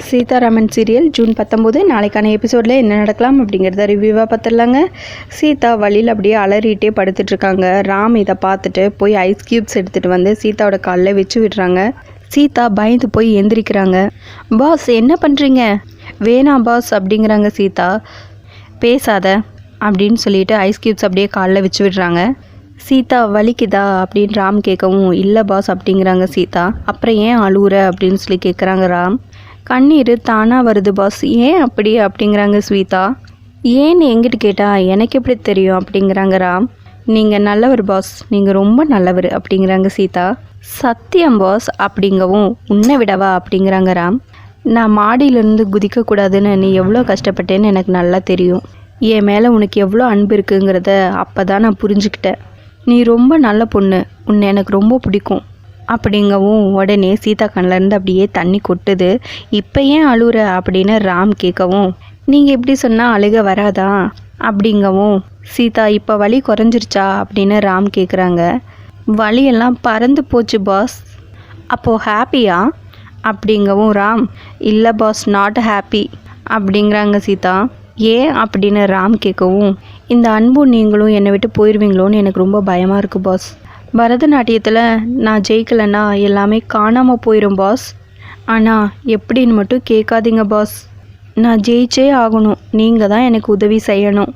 Sitharaman serial June 19 நாளைக்கான எபிசோடில் என்ன நடக்கலாம் அப்படிங்கிறத ரிவ்யூவாக பார்த்துடலாங்க. சீதா வழியில் அப்படியே அலறிட்டே படுத்துட்ருக்காங்க. ராம் இதை பார்த்துட்டு போய் ஐஸ் க்யூப்ஸ் எடுத்துகிட்டு வந்து சீதாவோட காலில் வச்சு விடுறாங்க. சீதா பயந்து போய் எந்திரிக்கிறாங்க. பாஸ் என்ன பண்ணுறீங்க? வேணாம் பாஸ் அப்படிங்கிறாங்க சீதா. பேசாத அப்படின்னு சொல்லிட்டு ஐஸ் க்யூப்ஸ் அப்படியே காலில் வச்சு விடுறாங்க. சீதா வலிக்குதா அப்படின்னு ராம் கேட்கவும் இல்லை பாஸ் அப்படிங்கிறாங்க சீதா. அப்புறம் ஏன் அழுவுற அப்படின்னு சொல்லி கேட்குறாங்க ராம். கண்ணீர் தானாக வருது பாஸ். ஏன் அப்படி அப்படிங்கிறாங்க ஸ்வீதா. ஏன்னு எங்கிட்ட கேட்டால் எனக்கு எப்படி தெரியும் அப்படிங்கிறாங்க ராம். நீங்கள் நல்லவர் பாஸ், நீங்கள் ரொம்ப நல்லவர் அப்படிங்கிறாங்க சீதா. சத்தியம் பாஸ் அப்படிங்கவும் உன்னை விடவா அப்படிங்கிறாங்க ராம். நான் மாடியிலேருந்து குதிக்கக்கூடாதுன்னு நீ எவ்வளோ கஷ்டப்பட்டேன்னு எனக்கு நல்லா தெரியும். என் மேலே உனக்கு எவ்வளோ அன்பு இருக்குங்கிறத அப்போ தான் நான் புரிஞ்சுக்கிட்டேன். நீ ரொம்ப நல்ல பொண்ணு, உன்னை எனக்கு ரொம்ப பிடிக்கும் அப்படிங்கவும் உடனே சீதா கண்ணிலேருந்து அப்படியே தண்ணி கொட்டுது. இப்போ ஏன் அழுகுற அப்படின்னு ராம் கேட்கவும், நீங்கள் எப்படி சொன்னால் அழுக வராதா அப்படிங்கவும் சீதா இப்போ வலி குறைஞ்சிருச்சா அப்படின்னு ராம் கேட்குறாங்க. வலியெல்லாம் பறந்து போச்சு பாஸ். அப்போது ஹாப்பியா அப்படிங்கவும் ராம் இல்லை பாஸ், நாட் ஹாப்பி அப்படிங்கிறாங்க சீதா. ஏன் அப்படின்னு ராம் கேட்கவும், இந்த அன்பும் நீங்களும் என்னை விட்டு போயிடுவீங்களோன்னு எனக்கு ரொம்ப பயமாக இருக்குது பாஸ். பரதநாட்டியத்தில் நான் ஜெயிக்கலைன்னா எல்லாமே காணாமல் போயிடும் பாஸ். ஆனால் எப்படின்னு மட்டும் கேட்காதீங்க பாஸ். நான் ஜெயிச்சே ஆகணும், நீங்கள் தான் எனக்கு உதவி செய்யணும்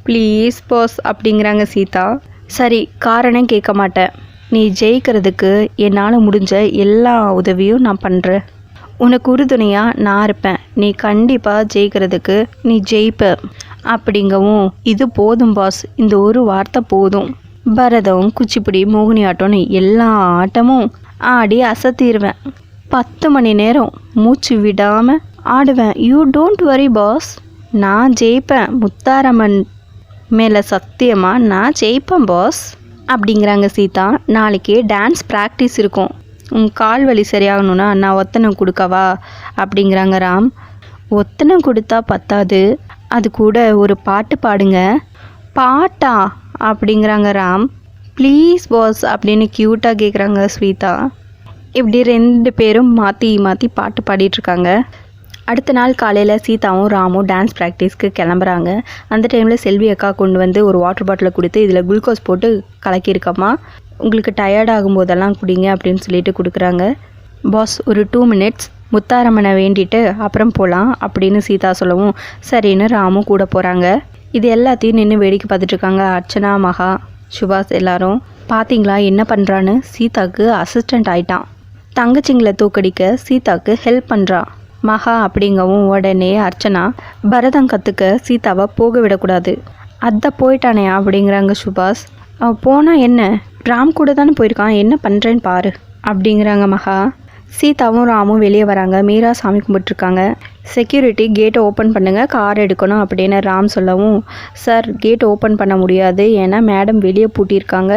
ப்ளீஸ் பாஸ் அப்படிங்கிறாங்க சீதா. சரி, காரணம் கேட்க மாட்டேன். நீ ஜெயிக்கிறதுக்கு என்னால் முடிஞ்ச எல்லா உதவியும் நான் பண்ணுறேன். உனக்கு உறுதுணையாக நான் இருப்பேன். நீ கண்டிப்பாக ஜெயிக்கிறதுக்கு நீ ஜெயிப்ப அப்படிங்கவும், இது போதும் பாஸ், இந்த ஒரு வார்த்தை போதும். பரதம், குச்சிப்புடி, மோகினி ஆட்டம்னு எல்லா ஆட்டமும் ஆடி அசத்திடுவேன். 10 மணி நேரம் மூச்சு விடாமல் ஆடுவேன். யூ டோன்ட் வரி பாஸ், நான் ஜெயிப்பேன். முத்தாரம்மன் மேலே சத்தியமாக நான் ஜெயிப்பேன் பாஸ் அப்படிங்கிறாங்க சீதா. நாளைக்கு டான்ஸ் ப்ராக்டிஸ் இருக்கும். உன் கால் வலி சரியாகணும்னா நான் ஒத்தனம் கொடுக்கவா அப்படிங்கிறாங்க ராம். ஒத்தனம் கொடுத்தா பத்தாது, அது கூட ஒரு பாட்டு பாடுங்க. பாட்டா அப்படிங்கிறாங்க ராம். ப்ளீஸ் பாஸ் அப்படின்னு க்யூட்டாக கேட்குறாங்க ஸ்வீதா. இப்படி 2 பேரும் மாற்றி மாற்றி பாட்டு பாடிட்டுருக்காங்க. அடுத்த நாள் காலையில் சீதாவும் ராமும் டான்ஸ் ப்ராக்டிஸ்க்கு கிளம்புறாங்க. அந்த டைமில் செல்வி அக்கா கொண்டு வந்து ஒரு வாட்டர் பாட்டிலை கொடுத்து இதில் குளுக்கோஸ் போட்டு கலக்கியிருக்கம்மா, உங்களுக்கு டயர்ட் ஆகும்போதெல்லாம் குடிங்க அப்படின்னு சொல்லிட்டு கொடுக்குறாங்க. பாஸ் ஒரு 2 மினிட்ஸ் முத்தாரம்மனை வேண்டிட்டு அப்புறம் போகலாம் அப்படின்னு சீதா சொல்லவும் சரின்னு ராமும் கூட போகிறாங்க. இது எல்லாத்தையும் நின்று வேடிக்கை பார்த்துட்ருக்காங்க அர்ச்சனா, மகா, சுபாஷ் எல்லாரும். பார்த்தீங்களா என்ன பண்ணுறான்னு? சீதாவுக்கு அசிஸ்டண்ட் ஆயிட்டான். தங்கச்சிங்களை தூக்கடிக்க சீதாவுக்கு ஹெல்ப் பண்ணுறான் மகா அப்படிங்கவும் உடனே அர்ச்சனா பரதம் கற்றுக்க சீதாவை போக விடக்கூடாது. அத்தை போயிட்டானே அப்படிங்கிறாங்க சுபாஷ். அவன் போனால் என்ன, ராம் கூட தானே போயிருக்கான், என்ன பண்ணுறேன்னு பாரு அப்படிங்கிறாங்க மகா. சீதாவும் ராமும் வெளியே வராங்க. மீரா சாமி கும்பிட்டுருக்காங்க. செக்யூரிட்டி கேட்டை ஓப்பன் பண்ணுங்கள், கார் எடுக்கணும் அப்படின்னு ராம் சொல்லவும், சார் கேட் ஓப்பன் பண்ண முடியாது, ஏன்னா மேடம் வெளியே பூட்டியிருக்காங்க,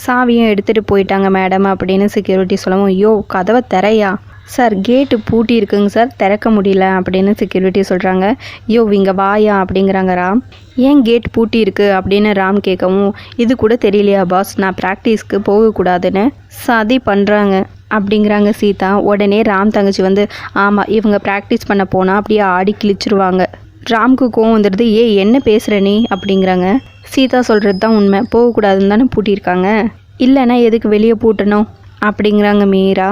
சாவியும் எடுத்துகிட்டு போயிட்டாங்க மேடம் அப்படின்னு செக்யூரிட்டி சொல்லவும், யோ கதவை திறையா. சார் கேட்டு பூட்டி இருக்குங்க சார், திறக்க முடியல அப்படின்னு செக்யூரிட்டி சொல்கிறாங்க. யோ இங்கே வாயா அப்படிங்கிறாங்க ராம். ஏன் கேட் பூட்டி இருக்குது அப்படின்னு ராம் கேட்கவும், இது கூட தெரியலையா பாஸ், நான் ப்ராக்டிஸ்க்கு போகக்கூடாதுன்னு சதி பண்ணுறாங்க அப்படிங்கிறாங்க சீதா. உடனே ராம் தங்கச்சி வந்து, ஆமாம் இவங்க ப்ராக்டிஸ் பண்ண போனால் அப்படியே ஆடி கிழிச்சிருவாங்க. ராம்க்கு கோவம் வந்துடுது. என்ன பேசுகிற நீ அப்படிங்கிறாங்க. சீதா சொல்கிறது தான் உண்மை, போகக்கூடாதுன்னு தானே பூட்டியிருக்காங்க, இல்லைன்னா எதுக்கு வெளியே பூட்டணும் அப்படிங்கிறாங்க மீரா.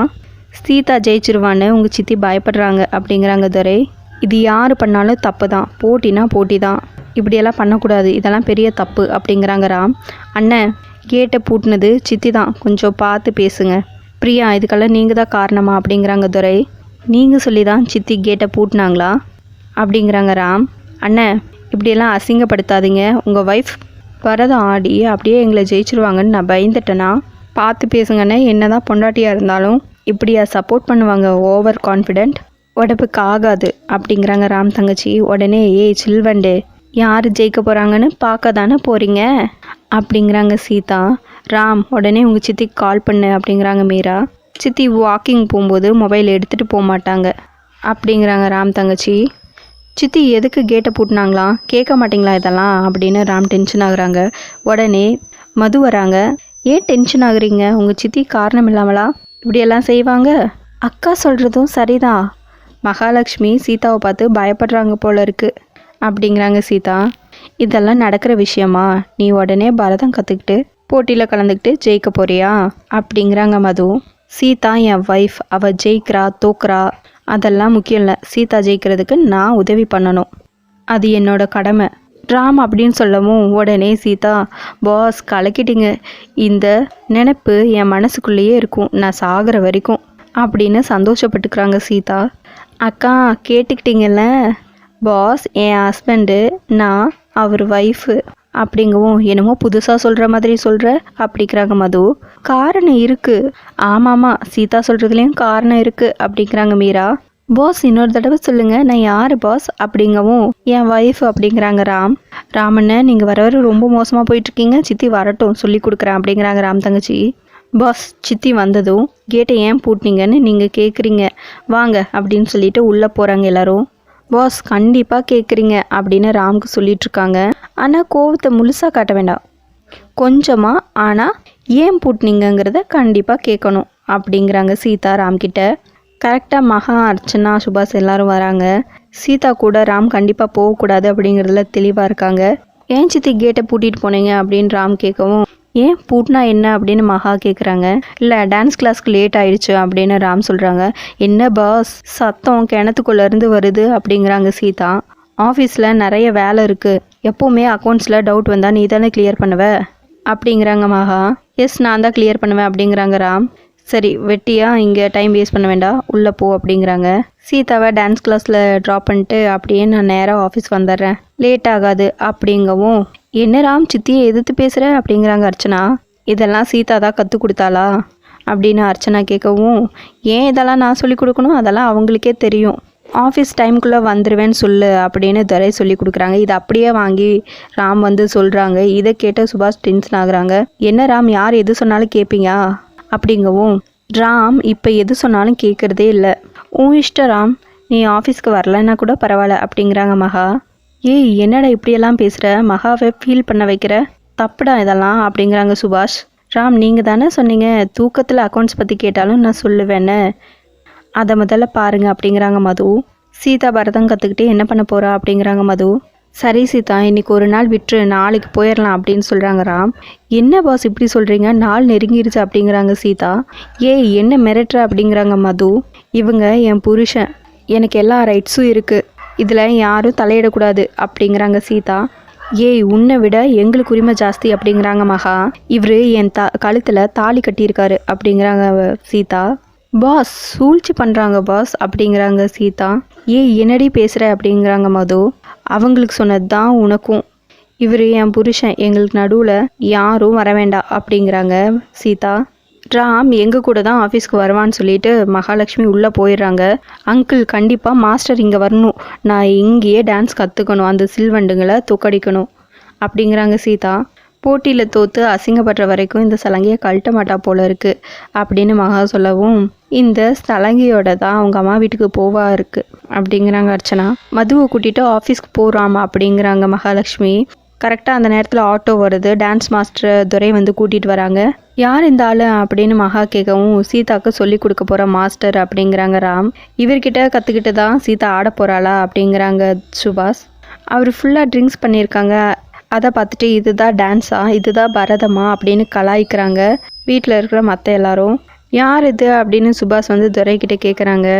சீதா ஜெயிச்சிருவான்னு உங்கள் சித்தி பயப்படுறாங்க அப்படிங்கிறாங்க துரை. இது யார் பண்ணாலும் தப்பு தான், போட்டினா போட்டி தான், இப்படியெல்லாம் பண்ணக்கூடாது, இதெல்லாம் பெரிய தப்பு அப்படிங்கிறாங்க ராம். அண்ணன் கேட்டை பூட்டினது சித்தி தான், கொஞ்சம் பார்த்து பேசுங்க. பிரியா இதுக்கெல்லாம் நீங்கள் தான் காரணமா அப்படிங்கிறாங்க துரை. நீங்கள் சொல்லி தான் சித்தி கேட்டை பூட்டினாங்களா அப்படிங்கிறாங்க ராம். அண்ணன் இப்படியெல்லாம் அசிங்கப்படுத்தாதீங்க, உங்கள் ஒய்ஃப் பரதம் ஆடி அப்படியே எங்களை ஜெயிச்சிருவாங்கன்னு நான் பயந்துட்டேன்னா, பார்த்து பேசுங்கண்ணே, என்ன தான் பொண்டாட்டியாக இருந்தாலும் இப்படியா சப்போர்ட் பண்ணுவாங்க, ஓவர் கான்ஃபிடென்ட், உடம்புக்கு ஆகாது அப்படிங்கிறாங்க ராம் தங்கச்சி. உடனே சில்வண்டே யார் ஜெயிக்க போகிறாங்கன்னு பார்க்க தானே போகிறீங்க அப்படிங்கிறாங்க சீதா. ராம் உடனே உங்கள் சித்திக்கு கால் பண்ணு அப்படிங்கிறாங்க மீரா. சித்தி வாக்கிங் போகும்போது மொபைல் எடுத்துகிட்டு போக மாட்டாங்க அப்படிங்கிறாங்க ராம் தங்கச்சி. சித்தி எதுக்கு கேட்டை பூட்டினாங்களா, கேட்க மாட்டிங்களா இதெல்லாம் அப்படின்னு ராம் டென்ஷன் ஆகுறாங்க. உடனே மது வராங்க. ஏன் டென்ஷன் ஆகுறீங்க, உங்கள் சித்தி காரணம் இல்லாமலா இப்படியெல்லாம் செய்வாங்க? அக்கா சொல்கிறதும் சரிதான், மகாலட்சுமி சீதாவை பார்த்து பயப்படுறாங்க போல இருக்கு அப்படிங்கிறாங்க சீதா. இதெல்லாம் நடக்கிற விஷயமா? நீ உடனே பரதம் கற்றுக்கிட்டு போட்டியில் கலந்துக்கிட்டு ஜெயிக்க போறியா அப்படிங்கிறாங்க மது. சீதா என் ஒய்ஃப், அவள் ஜெயிக்கிறா தோக்குறா அதெல்லாம் முக்கியம் இல்லை. சீதா ஜெயிக்கிறதுக்கு நான் உதவி பண்ணணும், அது என்னோட கடமை ராம் அப்படின்னு சொல்லவும் உடனே சீதா, பாஸ் கலக்கிட்டீங்க, இந்த நினப்பு என் மனசுக்குள்ளேயே இருக்கும் நான் சாகிற வரைக்கும் அப்படின்னு சந்தோஷப்பட்டுக்கிறாங்க சீதா. அக்கா கேட்டுக்கிட்டீங்கல்ல, பாஸ் என் ஹஸ்பண்டு, நான் அவர் ஒய்ஃபு அப்படிங்கவும் என்னமோ புதுசாக சொல்கிற மாதிரி சொல்கிற அப்படிங்கிறாங்க மது. காரணம் இருக்குது. ஆமாம்மா, சீதா சொல்கிறதுலேயும் காரணம் இருக்குது அப்படிங்கிறாங்க மீரா. பாஸ் இன்னொரு தடவை சொல்லுங்கள், நான் யார் பாஸ் அப்படிங்கவும் என் ஒய்ஃப் அப்படிங்கிறாங்க ராம். ராமண்ண நீங்கள் வர வர ரொம்ப மோசமாக போயிட்டுருக்கீங்க, சித்தி வரட்டும் சொல்லி கொடுக்குறேன் அப்படிங்கிறாங்க ராம் தங்கச்சி. பாஸ் சித்தி வந்ததும் கேட்டை ஏன் பூட்டினீங்கன்னு நீங்கள் கேட்குறீங்க, வாங்க அப்படின்னு சொல்லிட்டு உள்ளே போகிறாங்க எல்லாரும். பாஸ் கண்டிப்பாக கேட்குறீங்க அப்படின்னு ராம்க்கு சொல்லிகிட்ருக்காங்க. ஆனால் கோவத்தை முழுசாக காட்ட வேண்டாம், கொஞ்சமாக, ஆனால் ஏன் பூட்டினீங்கிறத கண்டிப்பாக கேட்கணும் அப்படிங்கிறாங்க சீதா ராம்கிட்ட. கரெக்டாக மகா, அர்ச்சனா, சுபாஷ் எல்லாரும் வராங்க. சீதா கூட ராம் கண்டிப்பாக போகக்கூடாது அப்படிங்கிறதுல தெளிவாக இருக்காங்க. ஏன் சித்தி கேட்டை பூட்டிகிட்டு போனீங்க அப்படின்னு ராம் கேட்கவும், ஏன் பூட்டினா என்ன அப்படின்னு மகா கேட்குறாங்க. இல்லை டான்ஸ் கிளாஸ்க்கு லேட் ஆயிடுச்சு அப்படின்னு ராம் சொல்கிறாங்க. என்ன பாஸ் சத்தம் கிணத்துக்குள்ளேருந்து வருது அப்படிங்கிறாங்க சீதா. ஆஃபீஸில் நிறைய வேலை இருக்குது, எப்போவுமே அக்கௌண்ட்ஸில் டவுட் வந்தால் நீ தானே கிளியர் பண்ணுவ அப்படிங்கிறாங்க மகா. எஸ் நான் தான் கிளியர் பண்ணுவேன் அப்படிங்கிறாங்க ராம். சரி வெட்டியா இங்கே டைம் வேஸ்ட் பண்ண வேண்டாம், உள்ளே போ அப்படிங்கிறாங்க. சீதாவை டான்ஸ் கிளாஸில் ட்ராப் பண்ணிட்டு அப்படியே நான் நேராக ஆஃபீஸ் வந்துடுறேன், லேட் ஆகாது அப்படிங்கவும், என்ன ராம் சித்தியை எதிர்த்து பேசுகிற அப்படிங்கிறாங்க அர்ச்சனா. இதெல்லாம் சீதா தான் கற்றுக் கொடுத்தாளா அப்படின்னு அர்ச்சனா கேட்கவும், ஏன் இதெல்லாம் நான் சொல்லி கொடுக்கணும், அதெல்லாம் அவங்களுக்கே தெரியும், ஆஃபீஸ் டைமுக்குள்ளே வந்துடுவேன்னு சொல்லு அப்படின்னு துரை சொல்லி கொடுக்குறாங்க. இதை அப்படியே வாங்கி ராம் வந்து சொல்கிறாங்க. இதை கேட்ட சுபாஷ் டென்ஷன் ஆகுறாங்க. என்ன ராம் யார் எது சொன்னாலும் கேட்பீங்க அப்படிங்கவும், ராம் இப்போ எது சொன்னாலும் கேட்குறதே இல்லை, உன் இஷ்டம் ராம், நீ ஆஃபீஸ்க்கு வரலன்னா கூட பரவாயில்ல அப்படிங்கிறாங்க மகா. ஏய் என்னடா இப்படியெல்லாம் பேசுகிற, மகாவை ஃபீல் பண்ண வைக்கிற, தப்புடா இதெல்லாம் அப்படிங்கிறாங்க சுபாஷ். ராம் நீங்கள் தானே சொன்னீங்க தூக்கத்தில் அக்கௌண்ட்ஸ் பற்றி கேட்டாலும் நான் சொல்லுவேன்னு, அதை முதல்ல பாருங்கள் அப்படிங்கிறாங்க மது. சீதா பரதம் கற்றுக்கிட்டு என்ன பண்ண போகிறா அப்படிங்கிறாங்க மது. சரி சீதா இன்றைக்கி ஒரு நாள் விட்டுரு, நாளைக்கு போயிடலாம் அப்படின்னு சொல்கிறாங்க ராம். என்ன பாஸ் இப்படி சொல்கிறீங்க, நாள் நெருங்கிருச்சு அப்படிங்கிறாங்க சீதா. ஏய் என்ன மிரட்டுற அப்படிங்கிறாங்க மது. இவங்க என் புருஷன், எனக்கு எல்லா ரைட்ஸும் இருக்குது, இதில் யாரும் தலையிடக்கூடாது அப்படிங்கிறாங்க சீதா. ஏய் உன்னை விட எங்களுக்கு உரிமை ஜாஸ்தி அப்படிங்கிறாங்க மகா. இவர் என் கழுத்தில் தாலி கட்டியிருக்காரு அப்படிங்கிறாங்க சீதா. பாஸ் சூழ்ச்சி பண்ணுறாங்க பாஸ் அப்படிங்கிறாங்க சீதா. ஏய் என்னடி பேசுகிற அப்படிங்கிறாங்க மது. அவங்களுக்கு சொன்னது தான் உனக்கும், இவர் என் புருஷன், எங்களுக்கு நடுவில் யாரும் வர வேண்டாம் அப்படிங்கிறாங்க சீதா. ராம் எங்கள் கூட தான் ஆஃபீஸ்க்கு வருவான்னு சொல்லிட்டு மகாலட்சுமி உள்ளே போயிடுறாங்க. அங்கிள் கண்டிப்பாக மாஸ்டர் இங்கே வரணும், நான் இங்கேயே டான்ஸ் கற்றுக்கணும், அந்த சில்வண்டுங்களை தூக்கடிக்கணும் அப்படிங்கிறாங்க சீதா. போட்டியில் தோற்று அசிங்கப்படுற வரைக்கும் இந்த சலங்கையை கழட்ட மாட்டா போல இருக்குது அப்படின்னு மகா சொல்லவும், இந்த சலங்கையோட தான் அவங்க அம்மா வீட்டுக்கு போவா இருக்குது அப்படிங்கிறாங்க அர்ச்சனா. மதுவை கூட்டிகிட்டு ஆஃபீஸ்க்கு போகிறாமா அப்படிங்கிறாங்க மகாலட்சுமி. கரெக்டாக அந்த நேரத்தில் ஆட்டோ வருது. டான்ஸ் மாஸ்டர் துரை வந்து கூட்டிகிட்டு வராங்க. யார் இந்த ஆள் அப்படின்னு மகா கேட்கவும், சீதாவுக்கு சொல்லி கொடுக்க போகிற மாஸ்டர் அப்படிங்கிறாங்க ராம். இவர்கிட்ட கற்றுக்கிட்டு தான் சீதா ஆட போகிறாளா அப்படிங்கிறாங்க சுபாஷ். அவர் ஃபுல்லாக ட்ரிங்க்ஸ் பண்ணியிருக்காங்க, அதை பார்த்துட்டு இதுதான் டான்ஸா, இதுதான் பரதமா அப்படின்னு கலாய்க்கிறாங்க வீட்டில் இருக்கிற மற்ற எல்லாரும். யார் இது அப்படின்னு சுபாஷ் வந்து துரைக்கிட்ட கேட்குறாங்க.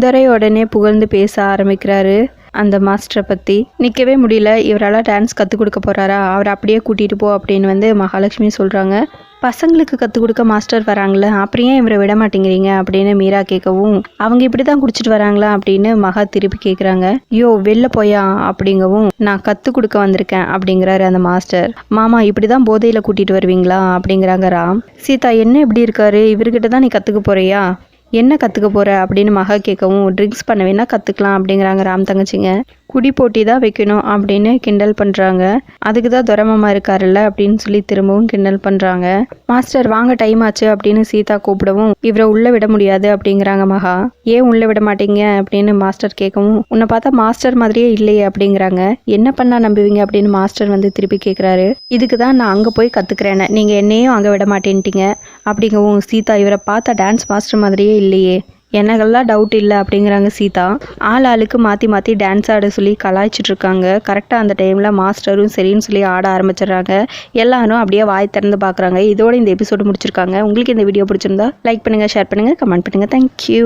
துரை உடனே புகழ்ந்து பேச ஆரம்பிக்கிறாரு அந்த மாஸ்டரை பற்றி. நிற்கவே முடியல, இவரால் டான்ஸ் கற்றுக் கொடுக்க போகிறாரா, அவர் அப்படியே கூட்டிகிட்டு போ அப்படின்னு வந்து மகாலட்சுமி சொல்கிறாங்க. பசங்களுக்கு கற்றுக் கொடுக்க மாஸ்டர் வராங்களே, அப்புறம் ஏன் இவரை விட மாட்டேங்கிறீங்க அப்படின்னு மீரா கேட்கவும், அவங்க இப்படி தான் குடிச்சிட்டு வராங்களா அப்படின்னு மகா திருப்பி கேட்குறாங்க. யோ வெளில போயா அப்படிங்கவும், நான் கற்றுக் கொடுக்க வந்திருக்கேன் அப்படிங்கிறாரு அந்த மாஸ்டர். மாமா இப்படி தான் போதையில் கூட்டிகிட்டு வருவீங்களா அப்படிங்கிறாங்க ராம். சீதா என்ன இப்படி இருக்காரு, இவர்கிட்ட தான் நீ கற்றுக்க போறியா, என்ன கற்றுக்க போகிற அப்படின்னு மகா கேட்கவும், ட்ரிங்க்ஸ் பண்ண வேணா கற்றுக்கலாம் அப்படிங்கிறாங்க ராம் தங்கச்சிங்க. குடி போட்டி தான் வைக்கணும் அப்படின்னு கிண்டல் பண்ணுறாங்க. அதுக்கு தான் துரமமா இருக்காருல்ல அப்படின்னு சொல்லி திரும்பவும் கிண்டல் பண்ணுறாங்க. மாஸ்டர் வாங்க டைம் ஆச்சு அப்படின்னு சீதா கூப்பிடவும், இவரை உள்ளே விட முடியாது அப்படிங்கிறாங்க மகா. ஏன் உள்ளே விட மாட்டீங்க அப்படின்னு மாஸ்டர் கேட்கவும், உன்னை பார்த்தா மாஸ்டர் மாதிரியே இல்லையே அப்படிங்கிறாங்க. என்ன பண்ணால் நம்புவீங்க அப்படின்னு மாஸ்டர் வந்து திருப்பி கேட்குறாரு. இதுக்கு தான் நான் அங்கே போய் கற்றுக்கிறேன்னு, நீங்கள் என்னையும் அங்கே விட மாட்டேன்ட்டீங்க அப்படிங்கவும், சீதா இவரை பார்த்தா டான்ஸ் மாஸ்டர் மாதிரியே இல்லையே, எனக்கெல்லாம் டவுட் இல்லை அப்படிங்கிறாங்க சீதா. ஆளுக்கு மாற்றி டான்ஸ் ஆட சொல்லி கலாய்ச்சிட்டு இருக்காங்க. கரெக்டாக அந்த டைமில் மாஸ்டரும் சரின்னு சொல்லி ஆட ஆரம்பிச்சிடுறாங்க. எல்லாரும் அப்படியே வாய் திறந்து பார்க்குறாங்க. இதோட இந்த எபிசோடு முடிச்சிருக்காங்க. உங்களுக்கு இந்த வீடியோ பிடிச்சிருந்தா லைக் பண்ணுங்கள், ஷேர் பண்ணுங்கள், கமெண்ட் பண்ணுங்கள். தேங்க்யூ.